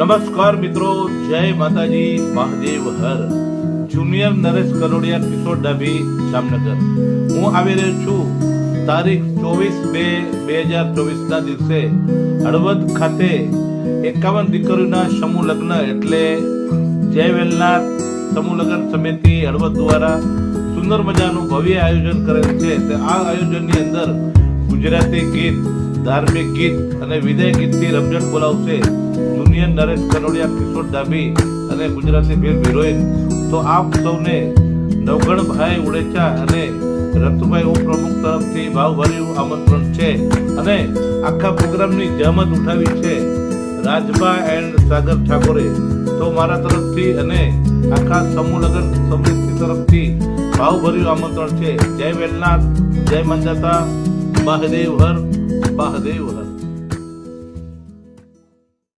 નમસ્કાર મિત્રો, જય માતાજી, મહાદેવ હર. જુનિયર નરેશ કનોડિયા, કિશોર ડાભી, જામનગર. હું આવી રહ્યો છું તારીખ 24/2/2024 ના દિવસે હળવદ ખાતે 51 દીકરીઓના સમૂહ લગ્ન એટલે જય વેલનાથ સમૂહ લગ્ન સમિતિ હળવદ દ્વારા સુંદર મજાનું ભવ્ય આયોજન કરેલ છે. આ આયોજનની અંદર ગુજરાતી ગીત, ધાર્મિક ગીત અને વિદાય ગીતથી રમઝટ બોલાવશે જુનિયર નરેશ કનોડિયા, કિશોર ડાભી અને ગુજરાતી ફિલ્મ હિરોઈન. તો આપ સૌને નવગણભાઈ ઉડેચા અને રતુભાઈ ઉપપ્રમુખ તરફથી ભાવભર્યું આમંત્રણ છે અને આખા પ્રોગ્રામની જહેમત ઉઠાવી છે રાજભા એન્ડ સાગર ઠાકોરે. તો મારા તરફથી અને આખા સમૂહ લગ્ન સમિતિ તરફથી ભાવભર્યું આમંત્રણ છે. જય વેલનાથ, જય મંજાતા, મહાદેવ હર, મહાદેવ હર.